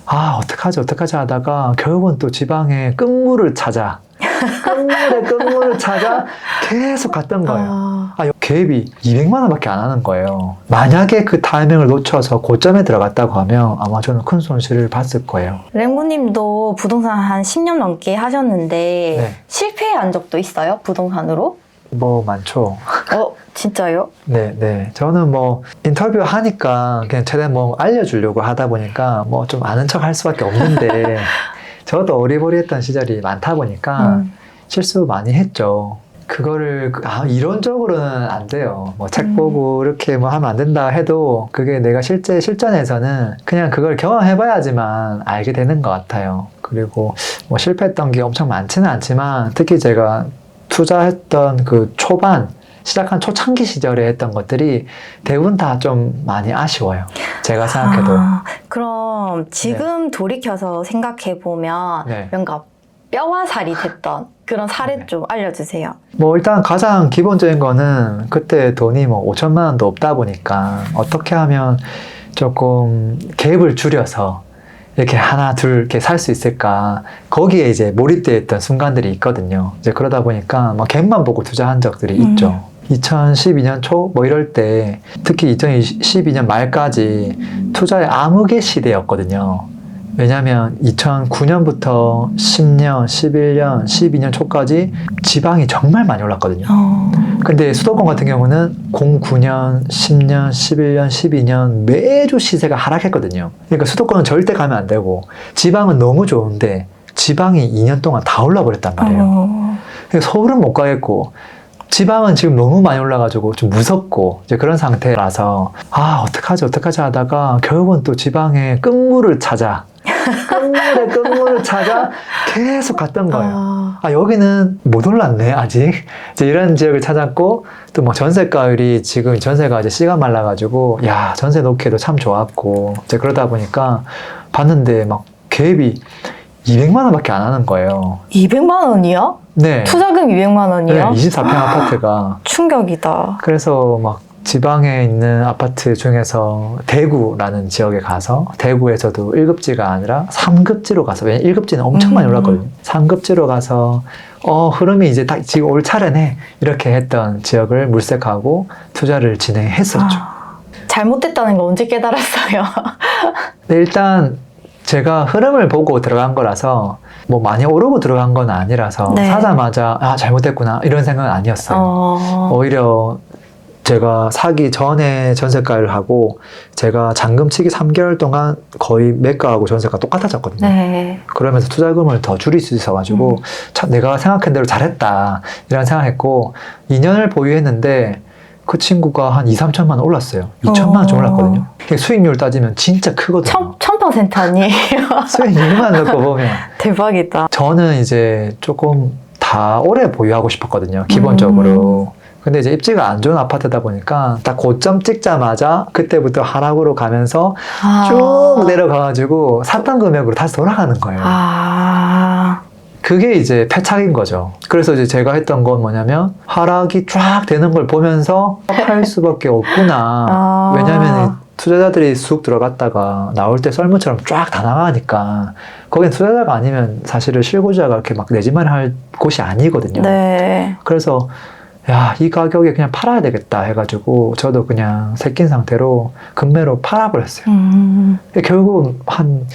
어떡하지 하다가 결국은 또 지방에 끝물을 찾아 끝물을 찾아 계속 갔던 거예요. 계획이 200만 원밖에 안 하는 거예요. 만약에 그 타이밍을 놓쳐서 고점에 들어갔다고 하면 아마 저는 큰 손실을 봤을 거예요. 랭구님도 부동산 한 10년 넘게 하셨는데 네. 실패한 적도 있어요? 부동산으로? 뭐 많죠. 진짜요? 네. 저는 뭐 인터뷰 하니까 그냥 최대한 뭐 알려주려고 하다 보니까 뭐 좀 아는 척 할 수밖에 없는데 저도 어리버리했던 시절이 많다 보니까 실수 많이 했죠. 그거를 이론적으로는 안 돼요. 뭐 책 보고 이렇게 뭐 하면 안 된다 해도 그게 내가 실제 실전에서는 그냥 그걸 경험해봐야지만 알게 되는 것 같아요. 그리고 뭐 실패했던 게 엄청 많지는 않지만 특히 제가 투자했던 그 시작한 초창기 시절에 했던 것들이 대부분 다 좀 많이 아쉬워요. 제가 생각해도. 그럼 지금 돌이켜서 생각해보면 네. 뭔가 뼈와 살이 됐던 그런 사례 네. 좀 알려주세요. 뭐 일단 가장 기본적인 거는 그때 돈이 뭐 5천만 원도 없다 보니까 어떻게 하면 조금 갭을 줄여서 이렇게 하나 둘 이렇게 살 수 있을까 거기에 이제 몰입되어 있던 순간들이 있거든요. 이제 그러다 보니까 막 갭만 보고 투자한 적들이 있죠. 2012년 초 뭐 이럴 때 특히 2012년 말까지 투자의 암흑의 시대였거든요. 왜냐하면 2009년부터 10년, 11년, 12년 초까지 지방이 정말 많이 올랐거든요. 근데 수도권 같은 경우는 09년, 10년, 11년, 12년 매주 시세가 하락했거든요. 그러니까 수도권은 절대 가면 안 되고 지방은 너무 좋은데 지방이 2년 동안 다 올라버렸단 말이에요. 그러니까 서울은 못 가겠고 지방은 지금 너무 많이 올라가지고 좀 무섭고 이제 그런 상태라서 어떡하지 하다가 결국은 또 지방에 끝물을 찾아 끝물을 찾아 계속 갔던 거예요. 여기는 못 올랐네 아직. 이제 이런 지역을 찾았고 또 뭐 전세가율이 지금 전세가 이제 씨가 말라가지고 전세 놓기에도 참 좋았고 이제 그러다 보니까 봤는데 막 갭이 200만 원밖에 안 하는 거예요. 200만 원이요? 네. 투자금 200만 원이요? 네, 24평 아파트가. 충격이다. 그래서 막 지방에 있는 아파트 중에서 대구라는 지역에 가서 대구에서도 1급지가 아니라 3급지로 가서 왜냐면 1급지는 엄청 많이 올랐거든요. 3급지로 가서 흐름이 이제 딱 지금 올 차례네 이렇게 했던 지역을 물색하고 투자를 진행했었죠. 잘못됐다는 거 언제 깨달았어요? 네, 일단 제가 흐름을 보고 들어간 거라서 뭐 많이 오르고 들어간 건 아니라서 네. 사자마자 잘못됐구나 이런 생각은 아니었어요. 오히려 제가 사기 전에 전세가를 하고 제가 잔금치기 3개월 동안 거의 매가하고 전세가 똑같아졌거든요. 네. 그러면서 투자금을 더 줄일 수 있어가지고 참 내가 생각한 대로 잘했다 이런 생각했고 2년을 보유했는데 그 친구가 한 2, 3천만 원 올랐어요. 2천만 원 좀 올랐거든요. 수익률 따지면 진짜 크거든요. 1000% 아니에요? 수익률만 넣고 보면 대박이다. 저는 이제 조금 다 오래 보유하고 싶었거든요. 기본적으로. 근데 이제 입지가 안 좋은 아파트다 보니까 딱 고점 찍자마자 그때부터 하락으로 가면서 쭉 내려가가지고 샀던 금액으로 다시 돌아가는 거예요. 그게 이제 패착인 거죠. 그래서 이제 제가 했던 건 뭐냐면 하락이 쫙 되는 걸 보면서 팔 수밖에 없구나. 왜냐면 투자자들이 쑥 들어갔다가 나올 때 썰물처럼 쫙 다 나가니까 거긴 투자자가 아니면 사실은 실고자가 이렇게 막 내집만 할 곳이 아니거든요. 네. 그래서 이 가격에 그냥 팔아야 되겠다 해가지고 저도 그냥 새낀 상태로 금매로 팔아버렸어요. 결국 한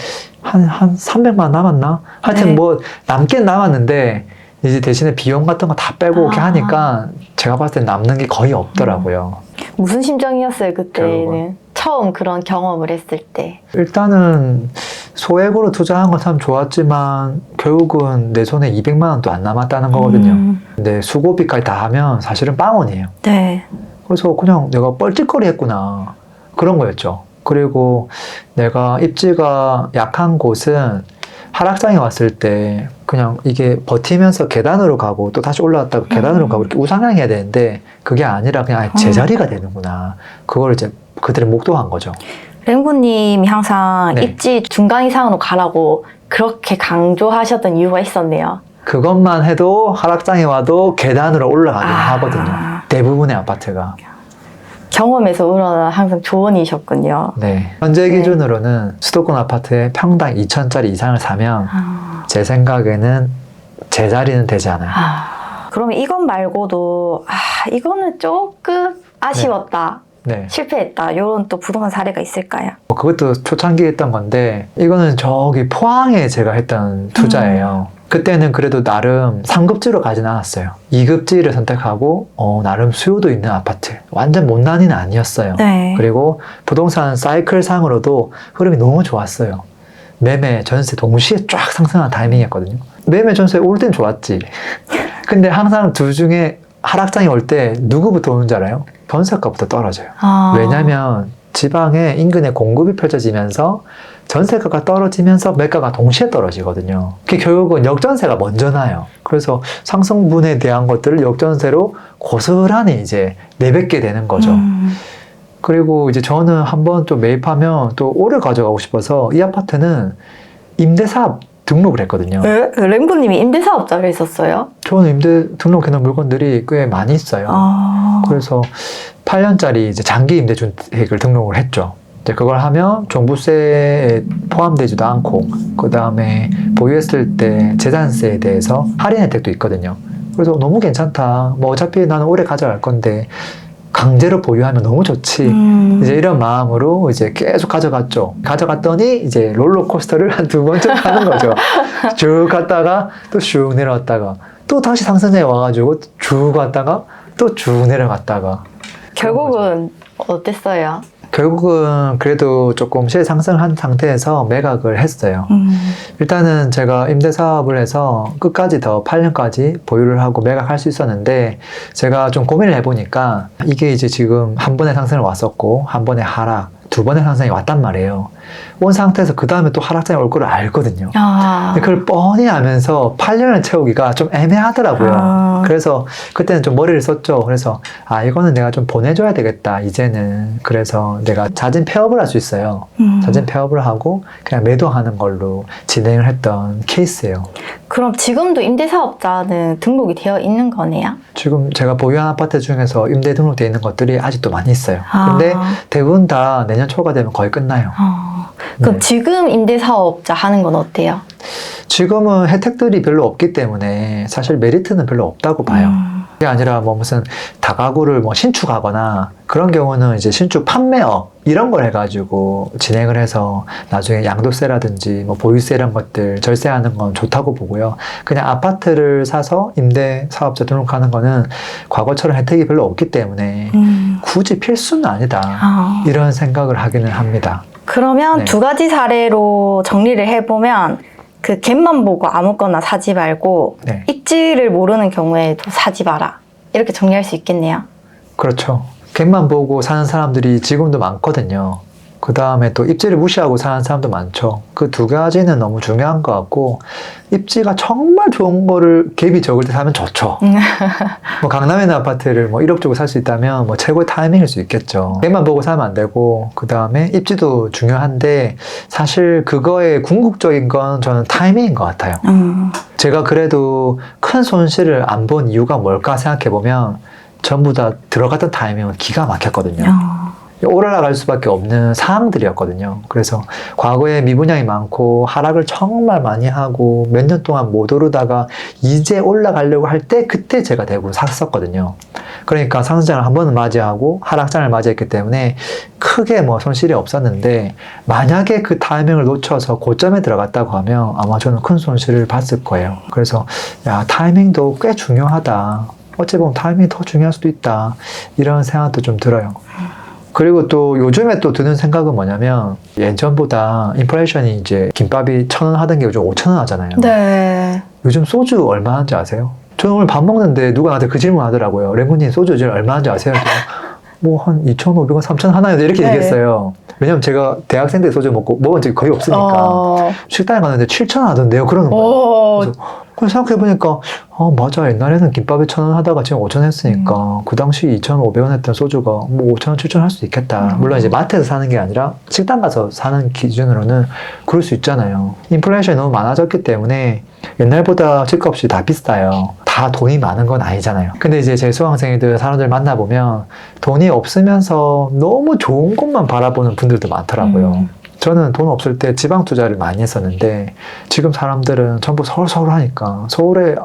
300만 원 남았나? 하여튼 네. 뭐 남긴 남았는데 이제 대신에 비용 같은 거 다 빼고 이렇게 하니까 제가 봤을 때 남는 게 거의 없더라고요. 무슨 심정이었어요 그때는? 결국은. 처음 그런 경험을 했을 때. 일단은 소액으로 투자한 건 참 좋았지만 결국은 내 손에 200만 원도 안 남았다는 거거든요. 근데 수고비까지 다 하면 사실은 빵원이에요. 네. 그래서 그냥 내가 뻘짓거리 했구나 그런 거였죠. 그리고 내가 입지가 약한 곳은 하락장에 왔을 때 그냥 이게 버티면서 계단으로 가고 또 다시 올라왔다가 계단으로 가고 이렇게 우상향해야 되는데 그게 아니라 그냥 제자리가 되는구나. 그걸 이제 그들이 목도한 거죠. 랭구님이 항상 네. 입지 중간 이상으로 가라고 그렇게 강조하셨던 이유가 있었네요. 그것만 해도 하락장에 와도 계단으로 올라가긴 하거든요. 대부분의 아파트가. 경험에서 우러나 항상 조언이셨군요. 네. 현재 기준으로는 수도권 아파트에 평당 2천짜리 이상을 사면 제 생각에는 제 자리는 되지 않아요. 그러면 이것 말고도 이거는 조금 아쉬웠다. 네. 실패했다. 이런 또 부동산 사례가 있을까요? 그것도 초창기에 했던 건데 이거는 저기 포항에 제가 했던 투자예요. 그때는 그래도 나름 3급지로 가진 않았어요. 2급지를 선택하고 나름 수요도 있는 아파트. 완전 못난이는 아니었어요. 네. 그리고 부동산 사이클 상으로도 흐름이 너무 좋았어요. 매매, 전세 동시에 쫙 상승한 타이밍이었거든요. 매매, 전세 올 땐 좋았지. 근데 항상 둘 중에 하락장이 올 때 누구부터 오는 줄 알아요? 전세가부터 떨어져요. 왜냐면 지방에 인근에 공급이 펼쳐지면서 전세가가 떨어지면서 매가가 동시에 떨어지거든요. 그게 결국은 역전세가 먼저 나요. 그래서 상승분에 대한 것들을 역전세로 고스란히 이제 내뱉게 되는 거죠. 그리고 이제 저는 한번 또 매입하면 또 오래 가져가고 싶어서 이 아파트는 임대사업 등록을 했거든요. 네? 램보님이 임대사업자를 했었어요? 저는 임대 등록해놓은 물건들이 꽤 많이 있어요. 그래서 8년짜리 이제 장기 임대주택을 등록을 했죠. 이제 그걸 하면 종부세에 포함되지도 않고, 그 다음에 보유했을 때 재산세에 대해서 할인 혜택도 있거든요. 그래서 너무 괜찮다. 뭐 어차피 나는 오래 가져갈 건데 강제로 보유하면 너무 좋지. 이제 이런 마음으로 이제 계속 가져갔죠. 가져갔더니 이제 롤러코스터를 한 2번쯤 타는 거죠. 쭉 갔다가 또 슉 내려왔다가 또 다시 상승장에 와가지고 쭉 갔다가 또 쭉 내려갔다가. 결국은 어땠어요? 결국은 그래도 조금 실상승한 상태에서 매각을 했어요. 일단은 제가 임대사업을 해서 끝까지 더 8년까지 보유를 하고 매각할 수 있었는데 제가 좀 고민을 해보니까 이게 이제 지금 한 번의 상승을 왔었고 한 번의 하락, 두 번의 상승이 왔단 말이에요. 온 상태에서 그 다음에 또 하락장이 올 거를 알거든요. 근데 그걸 뻔히 알면서 8년을 채우기가 좀 애매하더라고요. 그래서 그때는 좀 머리를 썼죠. 그래서 이거는 내가 좀 보내줘야 되겠다 이제는. 그래서 내가 자진 폐업을 할 수 있어요. 자진 폐업을 하고 그냥 매도하는 걸로 진행을 했던 케이스예요. 그럼 지금도 임대사업자는 등록이 되어 있는 거네요? 지금 제가 보유한 아파트 중에서 임대 등록되어 있는 것들이 아직도 많이 있어요. 근데 대부분 다 내년 초가 되면 거의 끝나요. 그럼 네. 지금 임대사업자 하는 건 어때요? 지금은 혜택들이 별로 없기 때문에 사실 메리트는 별로 없다고 봐요. 그게 아니라 뭐 무슨 다가구를 뭐 신축하거나 그런 경우는 이제 신축 판매업 이런 걸 해가지고 진행을 해서 나중에 양도세라든지 뭐 보유세 이런 것들 절세하는 건 좋다고 보고요. 그냥 아파트를 사서 임대 사업자 등록하는 거는 과거처럼 혜택이 별로 없기 때문에 굳이 필수는 아니다. 이런 생각을 하기는 합니다. 그러면 네. 두 가지 사례로 정리를 해보면 그 갭만 보고 아무거나 사지 말고 네. 입지를 모르는 경우에도 사지 마라. 이렇게 정리할 수 있겠네요. 그렇죠. 갭만 보고 사는 사람들이 지금도 많거든요. 그 다음에 또 입지를 무시하고 사는 사람도 많죠. 그 두 가지는 너무 중요한 것 같고 입지가 정말 좋은 거를 갭이 적을 때 사면 좋죠. 뭐 강남에 있는 아파트를 뭐 1억 주고 살 수 있다면 뭐 최고의 타이밍일 수 있겠죠. 갭만 보고 사면 안 되고 그 다음에 입지도 중요한데 사실 그거의 궁극적인 건 저는 타이밍인 것 같아요. 제가 그래도 큰 손실을 안 본 이유가 뭘까 생각해보면 전부 다 들어갔던 타이밍은 기가 막혔거든요. 올라갈 수밖에 없는 상황들이었거든요. 그래서 과거에 미분양이 많고 하락을 정말 많이 하고 몇 년 동안 못 오르다가 이제 올라가려고 할 때 그때 제가 대부분 샀었거든요. 그러니까 상승장을 한 번은 맞이하고 하락장을 맞이했기 때문에 크게 뭐 손실이 없었는데 만약에 그 타이밍을 놓쳐서 고점에 들어갔다고 하면 아마 저는 큰 손실을 봤을 거예요. 그래서 타이밍도 꽤 중요하다. 어찌 보면 타이밍이 더 중요할 수도 있다. 이런 생각도 좀 들어요. 그리고 또 요즘에 또 드는 생각은 뭐냐면 예전보다 인플레이션이 이제 김밥이 1,000원 하던 게 요즘 5,000원 하잖아요. 네. 요즘 소주 얼마 하는지 아세요? 저는 오늘 밥 먹는데 누가 나한테 그 질문 하더라고요. 랭구님 소주 요즘 얼마 하는지 아세요? 뭐 한 2,500원, 3,000원 하나요? 이렇게 네. 얘기했어요. 왜냐면 제가 대학생 때 소주 먹은 적이 거의 없으니까. 식당에 갔는데 7,000원 하던데요? 그러는 거예요. 그래서 생각해보니까 맞아. 옛날에는 김밥에 1,000원 하다가 지금 5,000원 했으니까 그 당시 2,500원 했던 소주가 뭐 5,000원, 7,000원 할 수 있겠다. 물론 이제 마트에서 사는 게 아니라 식당 가서 사는 기준으로는 그럴 수 있잖아요. 인플레이션이 너무 많아졌기 때문에 옛날보다 집값이 다 비싸요. 다 돈이 많은 건 아니잖아요. 근데 이제 제 수강생들 사람들 만나보면 돈이 없으면서 너무 좋은 곳만 바라보는 분들도 많더라고요. 저는 돈 없을 때 지방 투자를 많이 했었는데 지금 사람들은 전부 서울 하니까 서울에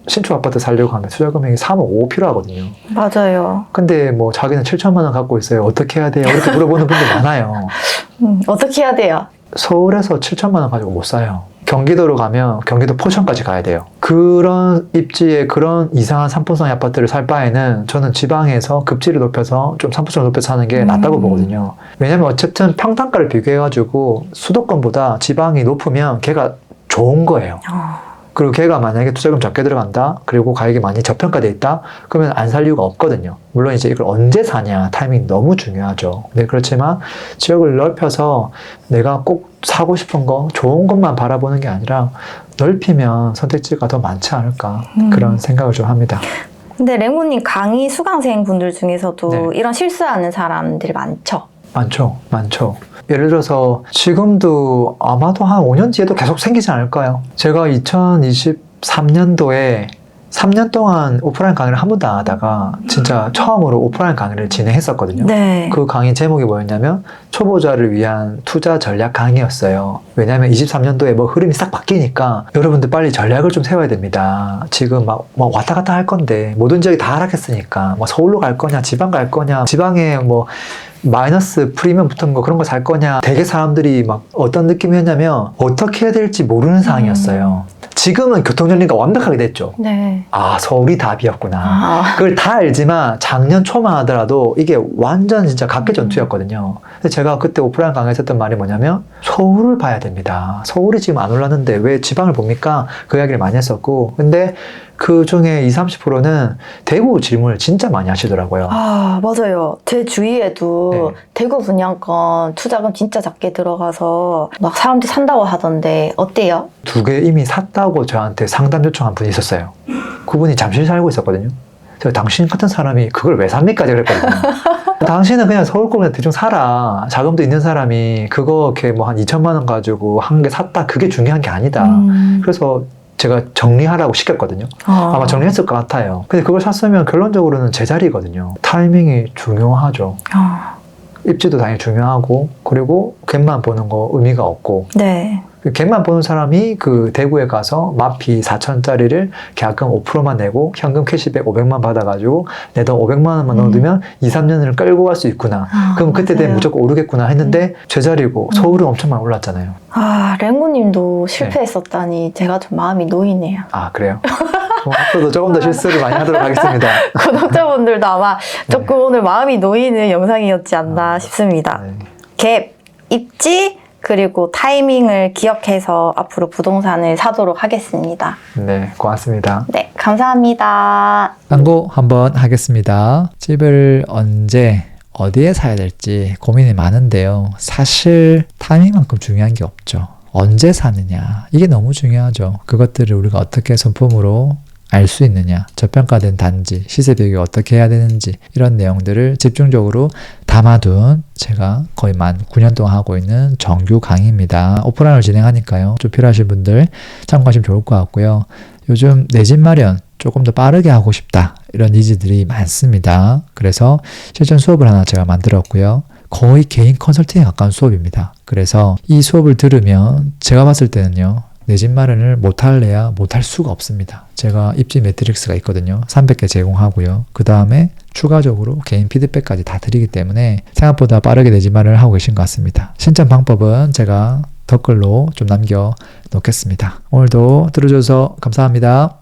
신축 아파트 살려고 하면 투자 금액이 3억 5억 필요하거든요. 맞아요. 근데 뭐 자기는 7천만 원 갖고 있어요. 어떻게 해야 돼요? 이렇게 물어보는 분들 많아요. 어떻게 해야 돼요? 서울에서 7천만 원 가지고 못 사요. 경기도로 가면 경기도 포천까지 가야 돼요. 그런 입지에 그런 이상한 상품성 아파트를 살 바에는 저는 지방에서 급지를 높여서 좀 상품성을 높여서 사는 게 낫다고 보거든요. 왜냐면 어쨌든 평당가를 비교해가지고 수도권보다 지방이 높으면 걔가 좋은 거예요. 그리고 걔가 만약에 투자금 적게 들어간다, 그리고 가격이 많이 저평가돼 있다, 그러면 안 살 이유가 없거든요. 물론 이제 이걸 언제 사냐, 타이밍이 너무 중요하죠. 네, 그렇지만 지역을 넓혀서 내가 꼭 사고 싶은 거, 좋은 것만 바라보는 게 아니라 넓히면 선택지가 더 많지 않을까, 그런 생각을 좀 합니다. 근데 랭구님 강의 수강생 분들 중에서도 네. 이런 실수하는 사람들이 많죠? 많죠. 예를 들어서 지금도 아마도 한 5년 뒤에도 계속 생기지 않을까요? 제가 2023년도에 3년 동안 오프라인 강의를 한 번도 안 하다가 진짜 처음으로 오프라인 강의를 진행했었거든요. 네. 그 강의 제목이 뭐였냐면 초보자를 위한 투자 전략 강의였어요. 왜냐하면 23년도에 뭐 흐름이 싹 바뀌니까 여러분들 빨리 전략을 좀 세워야 됩니다. 지금 막 왔다 갔다 할 건데 모든 지역이 다 하락했으니까 뭐 서울로 갈 거냐, 지방 갈 거냐, 지방에 뭐 마이너스 프리미엄 붙은 거 그런 거 살 거냐, 되게 사람들이 막 어떤 느낌이었냐면 어떻게 해야 될지 모르는 상황이었어요. 지금은 교통정리가 완벽하게 됐죠. 네. 아, 서울이 답이었구나. 그걸 다 알지만 작년 초만 하더라도 이게 완전 진짜 각계전투였거든요. 근데 제가 그때 오프라인 강의에서 했던 말이 뭐냐면 서울을 봐야 됩니다. 서울이 지금 안 올랐는데 왜 지방을 봅니까? 그 이야기를 많이 했었고, 근데 그 중에 20-30%는 대구 질문을 진짜 많이 하시더라고요. 아, 맞아요. 제 주위에도 네. 대구 분양권 투자금 진짜 작게 들어가서 막 사람들이 산다고 하던데 어때요? 2개 이미 샀다고 저한테 상담 요청한 분이 있었어요. 그분이 잠실 살고 있었거든요. 제가 당신 같은 사람이 그걸 왜 삽니까? 제가 그랬거든요. 당신은 그냥 서울권에 대충 사라. 자금도 있는 사람이 그거 이렇게 뭐 한 2천만 원 가지고 한 개 샀다. 그게 중요한 게 아니다. 그래서 제가 정리하라고 시켰거든요. 아마 정리했을 것 같아요. 근데 그걸 샀으면 결론적으로는 제자리거든요. 타이밍이 중요하죠. 입지도 당연히 중요하고, 그리고 갭만 보는 거 의미가 없고, 네. 갭만 보는 사람이 그 대구에 가서 마피 4천짜리를 계약금 5%만 내고 현금 캐시백 500만 받아가지고 내 돈 500만 원만 넣어두면 2-3년을 끌고 갈 수 있구나. 그럼 그때 되면 무조건 오르겠구나 했는데 제자리고 서울은 엄청 많이 올랐잖아요. 아, 랭구님도 실패했었다니 제가 좀 마음이 놓이네요. 아, 그래요? 앞으로도 조금 더 실수를 많이 하도록 하겠습니다. 구독자분들도 아마 조금 오늘 마음이 놓이는 영상이었지 않나 싶습니다. 네. 갭, 입지, 그리고 타이밍을 기억해서 앞으로 부동산을 사도록 하겠습니다. 네, 고맙습니다. 네, 감사합니다. 광고 한번 하겠습니다. 집을 언제 어디에 사야 될지 고민이 많은데요. 사실 타이밍만큼 중요한 게 없죠. 언제 사느냐, 이게 너무 중요하죠. 그것들을 우리가 어떻게 손품으로 알 수 있느냐, 저평가된 단지, 시세 비교를 어떻게 해야 되는지, 이런 내용들을 집중적으로 담아둔 제가 거의 만 9년 동안 하고 있는 정규 강의입니다. 오프라인을 진행하니까요. 좀 필요하신 분들 참고하시면 좋을 것 같고요. 요즘 내 집 마련 조금 더 빠르게 하고 싶다, 이런 니즈들이 많습니다. 그래서 실전 수업을 하나 제가 만들었고요. 거의 개인 컨설팅에 가까운 수업입니다. 그래서 이 수업을 들으면 제가 봤을 때는요, 내 집 마련을 못할래야 못할 수가 없습니다. 제가 입지 매트릭스가 있거든요. 300개 제공하고요. 그 다음에 추가적으로 개인 피드백까지 다 드리기 때문에 생각보다 빠르게 내 집 마련을 하고 계신 것 같습니다. 신청 방법은 제가 댓글로 좀 남겨 놓겠습니다. 오늘도 들어줘서 감사합니다.